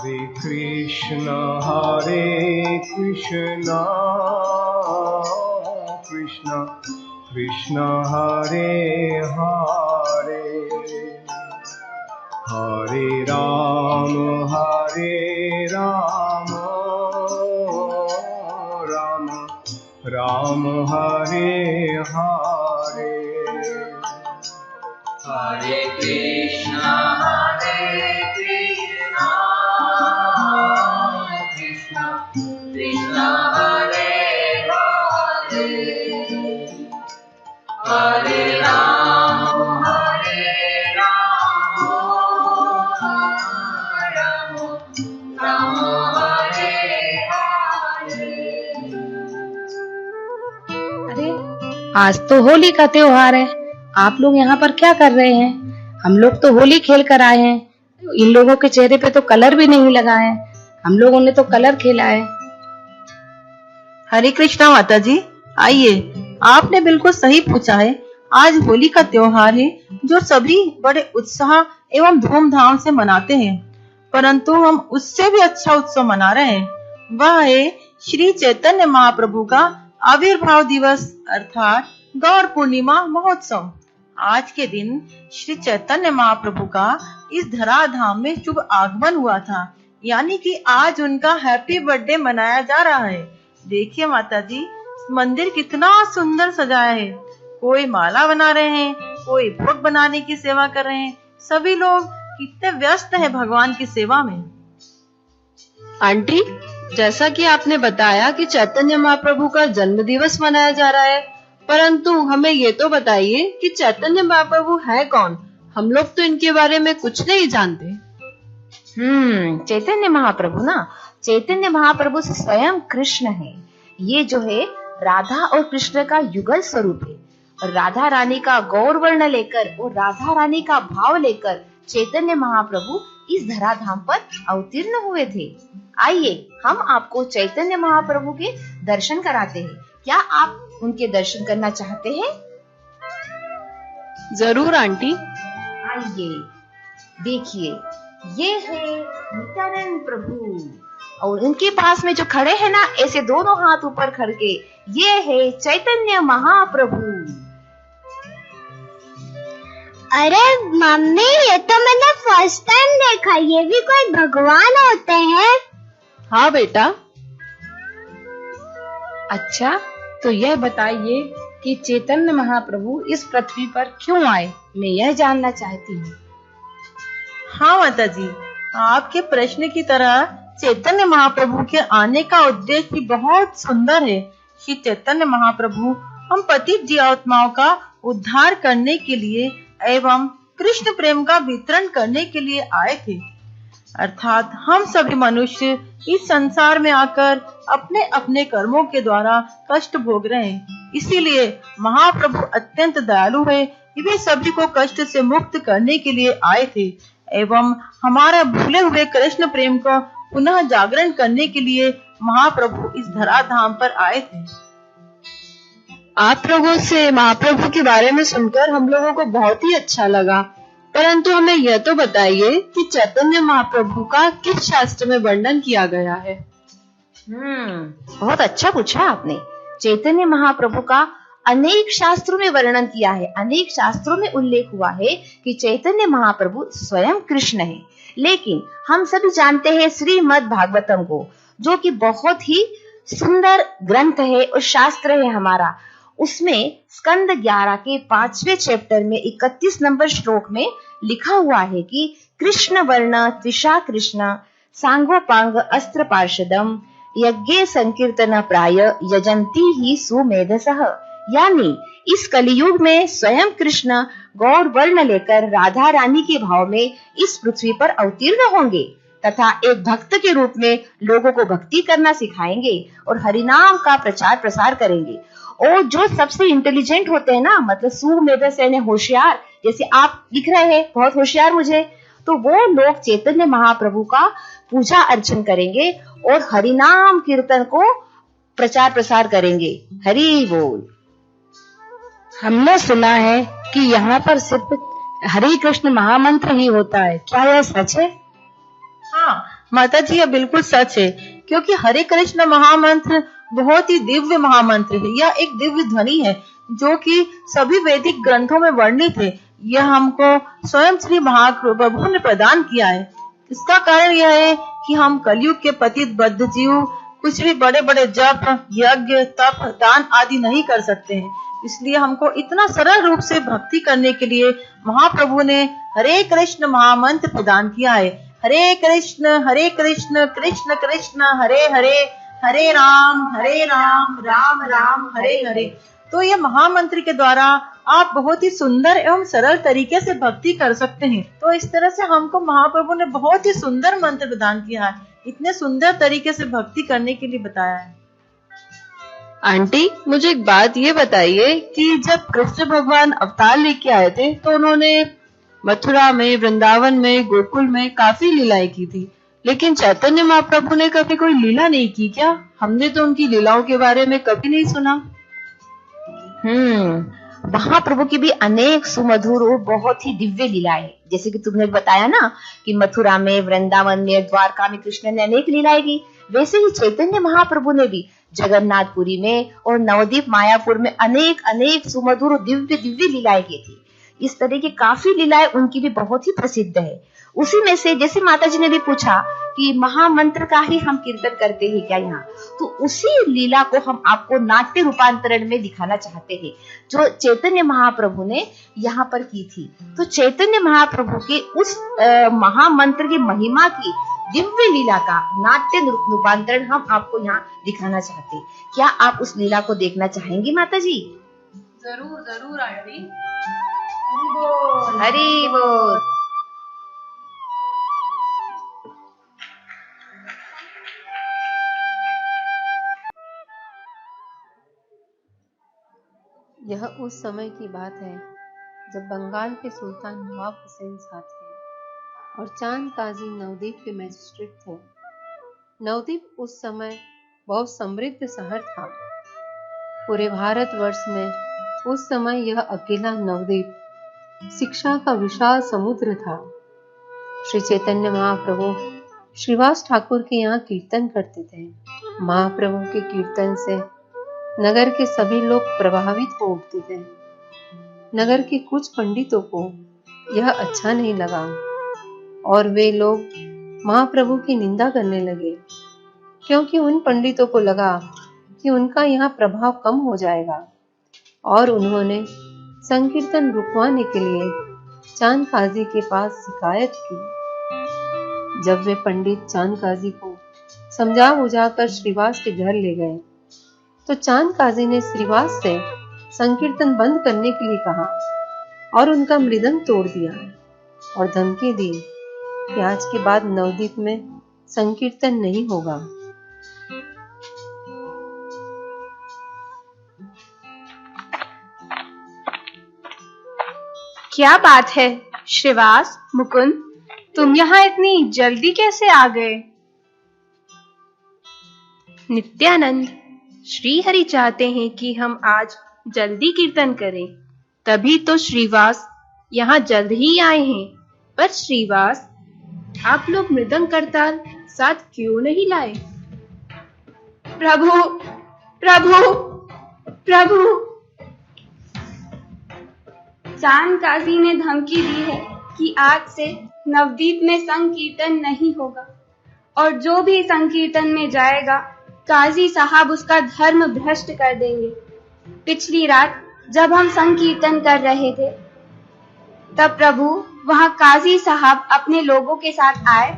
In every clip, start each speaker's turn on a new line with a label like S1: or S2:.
S1: Hare Krishna Krishna Krishna Hare Hare, Hare Rama Rama Rama Hare Hare.
S2: Hare Krishna Krishna Krishna Hare Hare, Hare Rama Rama Hare Hare.
S3: अरे आज तो होली का त्योहार है। आप लोग यहाँ पर क्या कर रहे हैं? हम लोग तो होली खेल कर आए हैं। इन लोगों के चेहरे पे तो कलर भी नहीं लगा है। हम लोगों ने तो कलर खेला है।
S4: हरे कृष्णा माता जी, आइए, आपने बिल्कुल सही पूछा है। आज होली का त्योहार है जो सभी बड़े उत्साह एवं धूमधाम से मनाते हैं, परंतु हम उससे भी अच्छा उत्सव मना रहे हैं। वह है श्री चैतन्य महाप्रभु का आविर्भाव दिवस अर्थात गौर पूर्णिमा महोत्सव। आज के दिन श्री चैतन्य महाप्रभु का इस धराधाम में शुभ आगमन हुआ था, यानी कि आज उनका हैप्पी बर्थडे मनाया जा रहा है। देखिए माता जी, मंदिर कितना सुंदर सजाया है। कोई माला बना रहे हैं, कोई भोग बनाने की सेवा कर रहे हैं। सभी लोग कितने व्यस्त हैं भगवान की सेवा में।
S5: आंटी, जैसा कि आपने बताया कि चैतन्य महाप्रभु का जन्म दिवस मनाया जा रहा है, परंतु हमें ये तो बताइए कि चैतन्य महाप्रभु है कौन? हम लोग तो इनके बारे में कुछ नहीं जानते।
S3: चैतन्य महाप्रभु स्वयं कृष्ण है। ये जो है राधा और कृष्ण का युगल स्वरूप है। और राधा रानी का गौर वर्ण लेकर और राधा रानी का भाव लेकर चैतन्य महाप्रभु इस धराधाम पर अवतीर्ण हुए थे। आइए हम आपको चैतन्य महाप्रभु के दर्शन कराते हैं। क्या आप उनके दर्शन करना चाहते हैं?
S5: जरूर आंटी।
S3: आइए देखिए, ये है नित्यानंद प्रभु और उनके पास में जो खड़े हैं ना, ऐसे दोनों हाथ ऊपर करके, ये है चैतन्य महाप्रभु।
S6: अरे मम्मी, ये तो मैंने फर्स्ट टाइम देखा। ये भी कोई भगवान होते हैं?
S5: हाँ बेटा।
S3: अच्छा, तो यह बताइए कि चैतन्य महाप्रभु इस पृथ्वी पर क्यों आए? मैं यह जानना चाहती हूँ।
S4: हाँ माता जी, आपके प्रश्न की तरह चैतन्य महाप्रभु के आने का उद्देश्य भी बहुत सुंदर है। श्री चैतन्य महाप्रभु हम पतित जीवात्माओं का उद्धार करने के लिए एवं कृष्ण प्रेम का वितरण करने के लिए आए थे। अर्थात हम सभी मनुष्य इस संसार में आकर अपने अपने कर्मों के द्वारा कष्ट भोग रहे हैं। इसीलिए महाप्रभु अत्यंत दयालु है। वे सभी को कष्ट से मुक्त करने के लिए आए थे एवं हमारा भूले हुए कृष्ण प्रेम को पुनः जागरण करने के लिए महाप्रभु इस धराधाम पर आए थे।
S5: आप लोगों से महाप्रभु के बारे में सुनकर हम लोगों को बहुत ही अच्छा लगा, परंतु हमें यह तो बताइए कि चैतन्य महाप्रभु का किस शास्त्र में वर्णन किया गया है?
S3: बहुत अच्छा पूछा आपने। चैतन्य महाप्रभु का अनेक शास्त्रों में वर्णन किया है। अनेक शास्त्रों में उल्लेख हुआ है कि चैतन्य महाप्रभु स्वयं कृष्ण है। लेकिन हम सभी जानते हैं श्रीमद् भागवतम को, जो कि बहुत ही सुंदर ग्रंथ है और शास्त्र है हमारा। उसमें स्कंद 11 के 5वें चैप्टर में 31 नंबर श्लोक में लिखा हुआ है कि कृष्ण वर्ण त्रिषा कृष्ण सांगोपांग अस्त्र पार्षदम यज्ञे संकीर्तन प्राय यजंती ही सुमेधसः। यानी इस कलियुग में स्वयं कृष्ण गौर वर्ण लेकर राधा रानी के भाव में इस पृथ्वी पर अवतीर्ण होंगे तथा एक भक्त के रूप में लोगों को भक्ति करना सिखाएंगे और हरिनाम का प्रचार प्रसार करेंगे। और जो सबसे इंटेलिजेंट होते हैं ना, मतलब सुमेधस यानी होशियार, जैसे आप लिख रहे हैं बहुत होशियार मुझे, तो वो लोग चैतन्य महाप्रभु का पूजा अर्चन करेंगे और हरिनाम कीर्तन को प्रचार प्रसार करेंगे। हरि बोल।
S7: हमने सुना है कि यहाँ पर सिर्फ हरे कृष्ण महामंत्र ही होता है, क्या यह सच है?
S4: हाँ, माता जी, यह बिल्कुल सच है, क्योंकि हरे कृष्ण महामंत्र बहुत ही दिव्य महामंत्र है। यह एक दिव्य ध्वनि है जो कि सभी वैदिक ग्रंथों में वर्णित है। यह हमको स्वयं श्री महाप्रभु ने प्रदान किया है। इसका कारण यह है कि हम कलयुग के पतित बद्ध जीव कुछ भी बड़े बड़े जप, यज्ञ, तप, दान आदि नहीं कर सकते हैं। इसलिए हमको इतना सरल रूप से भक्ति करने के लिए महाप्रभु ने हरे कृष्ण महामंत्र प्रदान किया है। हरे कृष्ण कृष्ण कृष्ण हरे हरे, हरे राम राम राम हरे हरे। तो ये महामंत्र के द्वारा आप बहुत ही सुंदर एवं सरल तरीके से भक्ति कर सकते हैं। तो इस तरह से हमको महाप्रभु ने बहुत ही सुंदर मंत्र प्रदान किया है, इतने सुंदर तरीके से भक्ति करने के लिए बताया है।
S5: आंटी, मुझे एक बात ये बताइए कि जब कृष्ण भगवान अवतार लेके आए थे तो उन्होंने मथुरा में, वृंदावन में, गोकुल में काफी लीलाएं की थी, लेकिन चैतन्य महाप्रभु ने कभी कोई लीला नहीं की क्या? हमने तो उनकी लीलाओं के बारे में कभी नहीं सुना।
S3: महाप्रभु की भी अनेक सुमधुर और बहुत ही दिव्य लीलाएं हैं। जैसे कि तुमने बताया ना कि मथुरा में, वृंदावन में, द्वारका में कृष्ण ने अनेक लीलाएं की, वैसे ही चैतन्य महाप्रभु ने भी जगन्नाथपुरी में और नवदीप मायापुर में अनेक अनेक सुमधुर और दिव्य दिव्य लीलाएं की थी। इस तरह की काफी लीलाएं उनकी भी बहुत ही प्रसिद्ध है। उसी में से जैसे माता जी ने भी पूछा कि महामंत्र का ही हम कीर्तन करते हैं क्या यहाँ, तो उसी लीला को हम आपको नाट्य रूपांतरण में दिखाना चाहते हैं जो चैतन्य महाप्रभु ने यहाँ पर की थी। तो चैतन्य महाप्रभु के उस महामंत्र की महिमा की दिव्य लीला का नाट्य रूपांतरण हम आपको यहाँ दिखाना चाहते हैं। क्या आप उस लीला को देखना चाहेंगी माता जी?
S2: जरूर जरूर आंटी।
S3: हरि बोल।
S8: यह उस समय की बात है जब बंगाल के सुल्तान नवाब हुसैन साथ थे और चांद काजी नवदीप के मैजिस्ट्रेट थे। नवदीप उस समय बहुत समृद्ध शहर था। पूरे भारतवर्ष में उस समय यह अकेला नवदीप शिक्षा का विशाल समुद्र था। श्री चैतन्य महाप्रभु श्रीवास ठाकुर के यहाँ कीर्तन करते थे। महाप्रभु के कीर्तन से नगर के सभी लोग प्रभावित हो उठते थे। नगर के कुछ पंडितों को यह अच्छा नहीं लगा और वे लोग महाप्रभु की निंदा करने लगे, क्योंकि उन पंडितों को लगा कि उनका यहाँ प्रभाव कम हो जाएगा और उन्होंने संकीर्तन रुकवाने के लिए चांद काजी के पास शिकायत की। जब वे पंडित चांद काजी को समझा बुझाकर श्रीवास के घर ले गए तो चांद काजी ने श्रीवास से संकीर्तन बंद करने के लिए कहा और उनका मृदंग तोड़ दिया और धमकी दी कि आज के बाद नवदीप में संकीर्तन नहीं होगा।
S9: क्या बात है श्रीवास, मुकुंद, तुम यहाँ इतनी जल्दी कैसे आ गए? नित्यानंद, श्री हरि चाहते हैं कि हम आज जल्दी कीर्तन करें, तभी तो श्रीवास यहाँ जल्द ही आए हैं। पर श्रीवास, आप लोग मृदंग करताल साथ क्यों नहीं लाए? प्रभु प्रभु प्रभु, चांद काजी ने धमकी दी है कि आज से नवदीप में संकीर्तन नहीं होगा और जो भी संकीर्तन में जाएगा काजी साहब उसका धर्म भ्रष्ट कर देंगे। पिछली रात जब हम संकीर्तन कर रहे थे तब प्रभु वहां काजी साहब अपने लोगों के साथ आए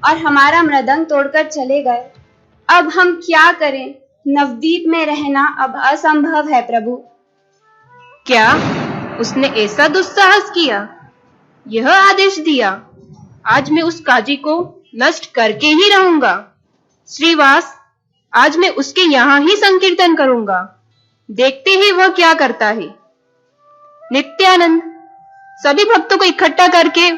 S9: और हमारा मृदंग तोड़कर चले गए। अब हम क्या करें? नवदीप में रहना अब असंभव है प्रभु।
S10: क्या उसने ऐसा दुस्साहस किया? यह आदेश दिया? आज मैं उस काजी को नष्ट करके ही रहूंगा। श्रीवास, आज मैं उसके यहाँ ही संकीर्तन करूंगा। देखते ही वह क्या करता है। नित्यानंद, सभी भक्तों को इकट्ठा करके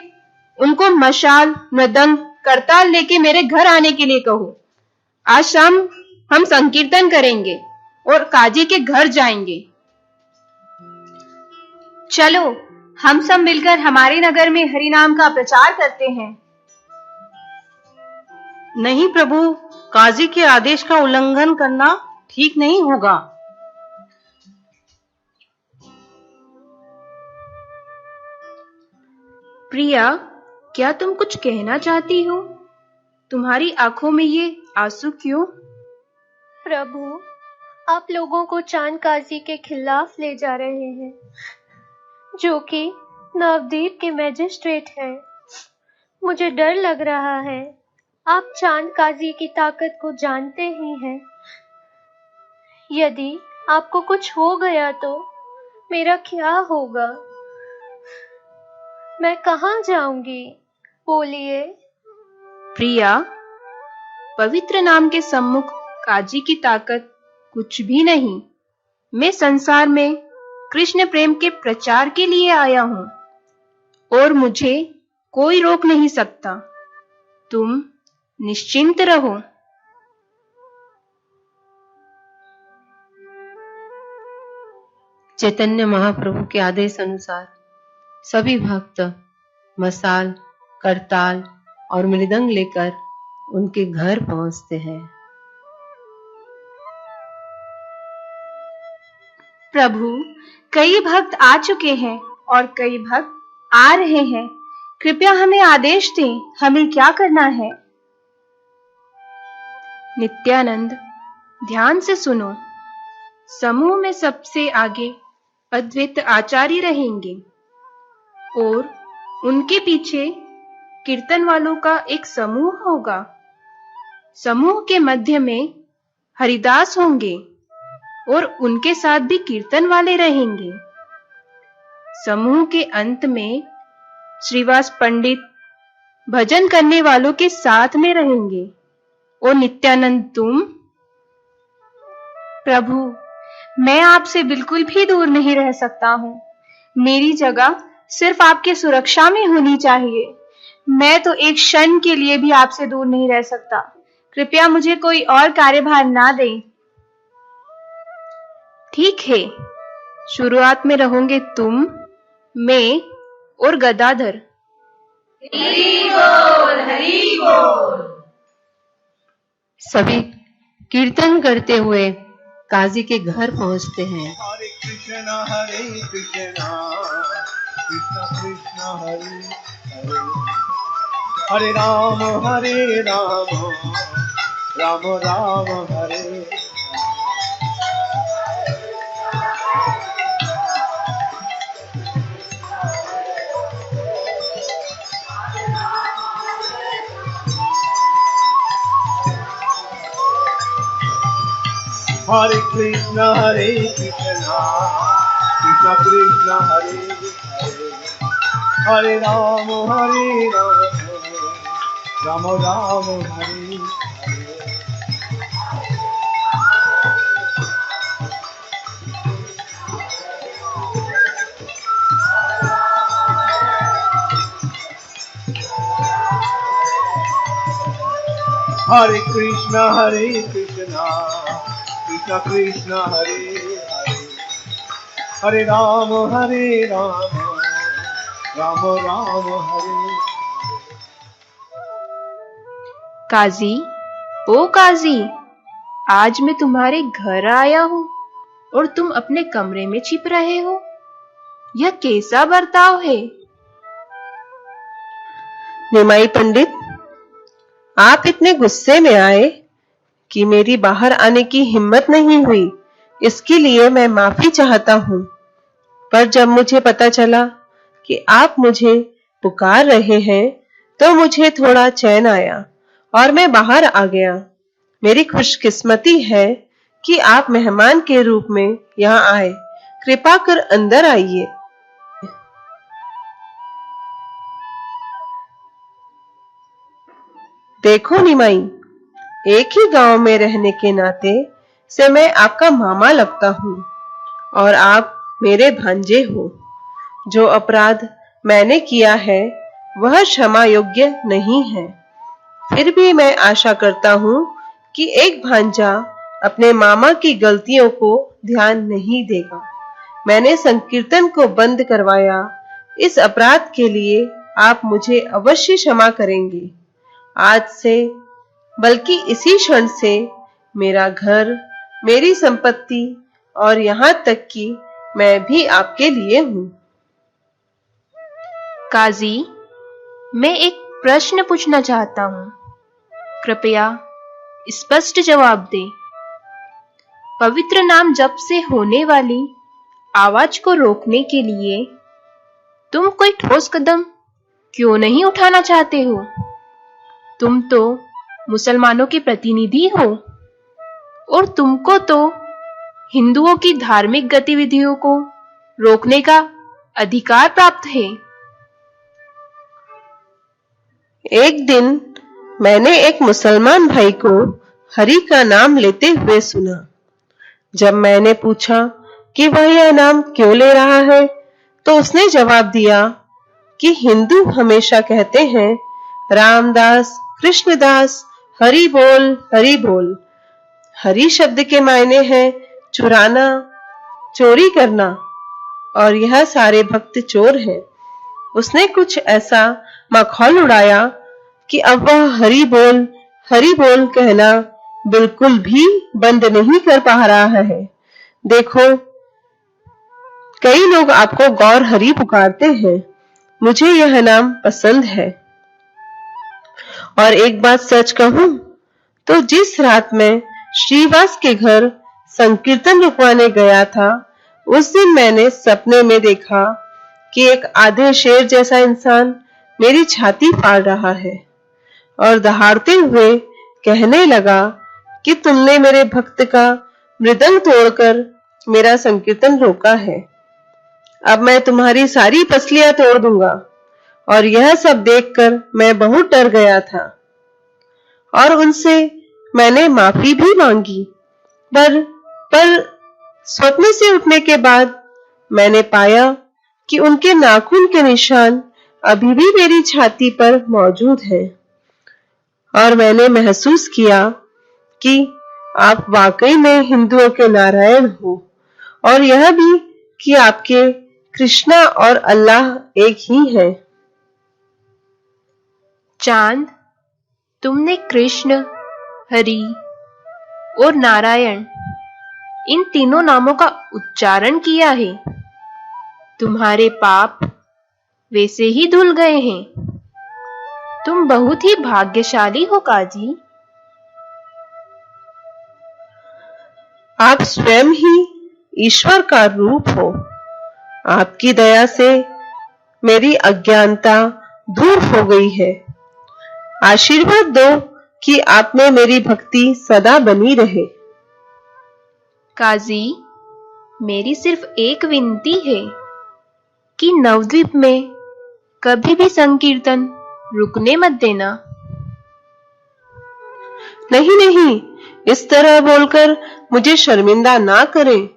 S10: उनको मशाल, मृदंग, करताल लेके मेरे घर आने के लिए कहो। आज शाम हम संकीर्तन करेंगे और काजी के घर जाएंगे।
S9: चलो हम सब मिलकर हमारे नगर में हरि नाम का प्रचार करते हैं।
S4: नहीं प्रभु, काजी के आदेश का उल्लंघन करना ठीक नहीं होगा।
S10: प्रिया, क्या तुम कुछ कहना चाहती हो? तुम्हारी आंखों में ये आंसू क्यों?
S11: प्रभु, आप लोगों को चांद काजी के खिलाफ ले जा रहे हैं, जो कि नवदीप के मैजिस्ट्रेट हैं। मुझे डर लग रहा है। आप चांद काजी की ताकत को जानते ही हैं। यदि आपको कुछ हो गया तो मेरा क्या होगा? मैं कहाँ जाऊंगी? बोलिए।
S10: प्रिया, पवित्र नाम के सम्मुख काजी की ताकत कुछ भी नहीं। मैं संसार में कृष्ण प्रेम के प्रचार के लिए आया हूँ और मुझे कोई रोक नहीं सकता। तुम निश्चिंत रहो।
S8: चैतन्य महाप्रभु के आदेश अनुसार सभी भक्त मसाल, करताल और मृदंग लेकर उनके घर पहुंचते हैं।
S10: प्रभु, कई भक्त आ चुके हैं और कई भक्त आ रहे हैं। कृपया हमें आदेश दें, हमें क्या करना है? नित्यानंद, ध्यान से सुनो। समूह में सबसे आगे अद्वैत आचार्य रहेंगे और उनके पीछे कीर्तन वालों का एक समूह होगा। समूह के मध्य में हरिदास होंगे और उनके साथ भी कीर्तन वाले रहेंगे। समूह के अंत में श्रीवास पंडित भजन करने वालों के साथ में रहेंगे। और नित्यानंद, तुम?
S11: प्रभु, मैं आपसे बिल्कुल भी दूर नहीं रह सकता हूँ। मेरी जगह सिर्फ आपकी सुरक्षा में होनी चाहिए। मैं तो एक क्षण के लिए भी आपसे दूर नहीं रह सकता। कृपया मुझे कोई और कार्यभार ना दें।
S10: ठीक है, शुरुआत में रहोगे तुम, मैं और गदाधर।
S2: हरि बोल, हरि बोल।
S8: सभी कीर्तन करते हुए काजी के घर पहुंचते हैं।
S1: हरे कृष्ण कृष्ण कृष्ण हरे हरे, हरे राम राम राम हरे। हरे कृष्ण कृष्ण कृष्ण हरे हरे, हरे राम राम राम हरे हरे। हरे कृष्ण कृष्ण कृष्ण कृष्ण हरे हरे, हरे राम राम राम हरे।
S10: काजी, ओ काजी, आज मैं तुम्हारे घर आया हूँ और तुम अपने कमरे में छिप रहे हो। यह कैसा बर्ताव है?
S5: निमाई पंडित, आप इतने गुस्से में आए कि मेरी बाहर आने की हिम्मत नहीं हुई। इसके लिए मैं माफी चाहता हूँ। पर जब मुझे पता चला कि आप मुझे पुकार रहे हैं तो मुझे थोड़ा चैन आया और मैं बाहर आ गया। मेरी खुशकिस्मती है कि आप मेहमान के रूप में यहाँ आए। कृपा कर अंदर आइए। देखो निमाई, एक ही गांव में रहने के नाते से मैं आपका मामा लगता हूँ और आप मेरे भांजे हो। जो अपराध मैंने किया है वह क्षमा योग्य नहीं है। फिर भी मैं आशा करता हूँ कि एक भांजा अपने मामा की गलतियों को ध्यान नहीं देगा। मैंने संकीर्तन को बंद करवाया। इस अपराध के लिए आप मुझे अवश्य क्षमा करेंगे। आज से बल्कि इसी क्षण से मेरा घर, मेरी संपत्ति और यहाँ तक कि मैं भी आपके लिए हूँ।
S11: काजी, मैं एक प्रश्न पूछना चाहता हूँ, कृपया स्पष्ट जवाब दे। पवित्र नाम जप से होने वाली आवाज को रोकने के लिए तुम कोई ठोस कदम क्यों नहीं उठाना चाहते हो? तुम तो मुसलमानों के प्रतिनिधि हो और तुमको तो हिंदुओं की धार्मिक गतिविधियों को रोकने का अधिकार प्राप्त है।
S5: एक दिन मैंने एक मुसलमान भाई को हरि का नाम लेते हुए सुना। जब मैंने पूछा कि वह यह नाम क्यों ले रहा है, तो उसने जवाब दिया कि हिंदू हमेशा कहते हैं रामदास, कृष्णदास, हरि बोल, हरि बोल। हरि शब्द के मायने हैं चुराना, चोरी करना, और यह सारे भक्त चोर हैं। उसने कुछ ऐसा मखौल उड़ाया कि अब वह हरि बोल कहना बिल्कुल भी बंद नहीं कर पा रहा है। देखो, कई लोग आपको गौर हरि पुकारते हैं। मुझे यह नाम पसंद है। और एक बात सच कहूं तो जिस रात में श्रीवास के घर संकीर्तन रुकवाने गया था, उस दिन मैंने सपने में देखा कि एक आधे शेर जैसा इंसान मेरी छाती फाड़ रहा है और दहाड़ते हुए कहने लगा कि तुमने मेरे भक्त का मृदंग तोड़कर मेरा संकीर्तन रोका है। अब मैं तुम्हारी सारी पसलियां तोड़ दूंगा। और यह सब देखकर मैं बहुत डर गया था और उनसे मैंने माफी भी मांगी। पर स्वप्न से उठने के बाद मैंने पाया कि उनके नाखून के निशान अभी भी मेरी छाती पर मौजूद हैं। और मैंने महसूस किया कि आप वाकई में हिंदुओं के नारायण हो, और यह भी कि आपके कृष्णा और अल्लाह एक ही है।
S11: चांद, तुमने कृष्ण, हरि और नारायण इन तीनों नामों का उच्चारण किया है। तुम्हारे पाप वैसे ही धुल गए हैं। तुम बहुत ही भाग्यशाली हो काजी।
S5: आप स्वयं ही ईश्वर का रूप हो। आपकी दया से मेरी अज्ञानता दूर हो गई है। आशीर्वाद दो कि आप में मेरी भक्ति सदा बनी रहे।
S11: काजी, मेरी सिर्फ एक विनती है कि नवद्वीप में कभी भी संकीर्तन रुकने मत देना।
S5: नहीं, इस तरह बोलकर मुझे शर्मिंदा ना करें।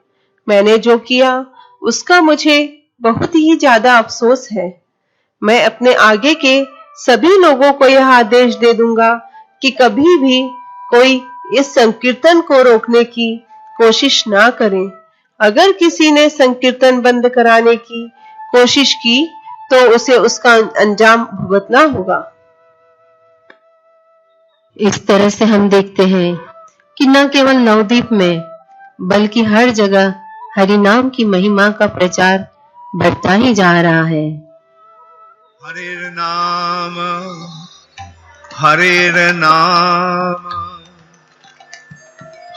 S5: मैंने जो किया उसका मुझे बहुत ही ज्यादा अफसोस है। मैं अपने आगे के सभी लोगों को यह आदेश दे दूंगा कि कभी भी कोई इस संकीर्तन को रोकने की कोशिश ना करें। अगर किसी ने संकीर्तन बंद कराने की कोशिश की तो उसे उसका अंजाम भुगतना होगा।
S4: इस तरह से हम देखते हैं कि न केवल नवद्वीप में बल्कि हर जगह हरि नाम की महिमा का प्रचार बढ़ता ही जा रहा है।
S1: हरिर नाम, हरिर नाम,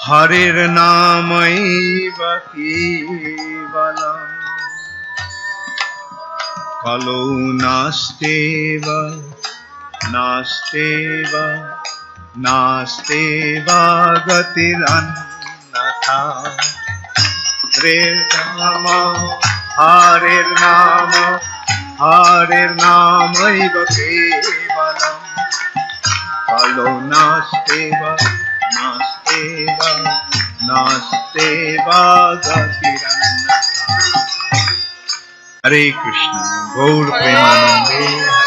S1: हरिर नामैव केवलम् कलो नास्तेव नास्तेव नास्तेव गतिरन्यथा। हरिर्नाम हरिर्नाम हरिर्नामैव केवलम् कलो नास्तेव नास्तेव नास्तेव गतिरन्यथा। हरे कृष्ण गौर प्रेमानंदे।